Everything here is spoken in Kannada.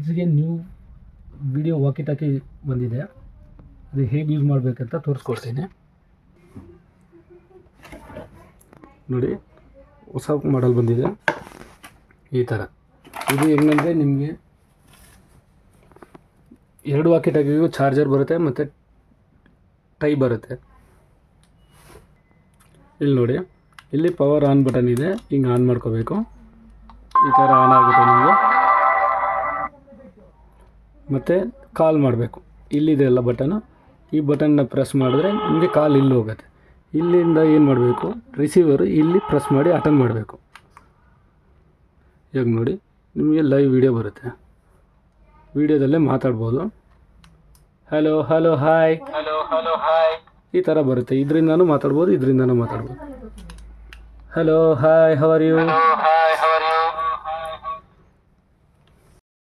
ಕಿಡ್ಸ್ಗೆ ನ್ಯೂ ವಿಡಿಯೋ ವಾಕಿ ಟಾಕಿ ಬಂದಿದೆ, ಅದು ಹೇಗೆ ಯೂಸ್ ಮಾಡಬೇಕಂತ ತೋರಿಸ್ಕೊಡ್ತೀನಿ ನೋಡಿ. ಹೊಸ ಮಾಡಲ್ ಬಂದಿದೆ ಈ ಥರ. ಇದು ಹೆಂಗಂದರೆ ನಿಮಗೆ 2 ವಾಕಿ ಟಾಕಿಗೂ ಚಾರ್ಜರ್ ಬರುತ್ತೆ ಮತ್ತು ಟೈ ಬರುತ್ತೆ. ಇಲ್ಲಿ ನೋಡಿ, ಇಲ್ಲಿ ಪವರ್ ಆನ್ ಬಟನ್ ಇದೆ, ಹಿಂಗೆ ಆನ್ ಮಾಡ್ಕೋಬೇಕು. ಈ ಥರ ಆನ್ ಆಗುತ್ತೆ ನಿಮಗೆ. ಮತ್ತು ಕಾಲ್ ಮಾಡಬೇಕು, ಇಲ್ಲಿದೆ ಎಲ್ಲ ಬಟನು. ಈ ಬಟನ್ನ ಪ್ರೆಸ್ ಮಾಡಿದ್ರೆ ನಿಮಗೆ ಕಾಲ್ ಇಲ್ಲಿ ಹೋಗುತ್ತೆ. ಇಲ್ಲಿಂದ ಏನು ಮಾಡಬೇಕು, ರಿಸೀವರು ಇಲ್ಲಿ ಪ್ರೆಸ್ ಮಾಡಿ ಅಟೆಂಡ್ ಮಾಡಬೇಕು. ಇವಾಗ ನೋಡಿ, ನಿಮಗೆ ಲೈವ್ ವಿಡಿಯೋ ಬರುತ್ತೆ, ವಿಡಿಯೋದಲ್ಲೇ ಮಾತಾಡ್ಬೋದು. ಹಲೋ ಹಲೋ ಹಾಯ್ ಈ ಥರ ಬರುತ್ತೆ. ಇದರಿಂದನೂ ಮಾತಾಡ್ಬೋದು, ಇದರಿಂದನೂ ಮಾತಾಡ್ಬೋದು. Hello hi how are you.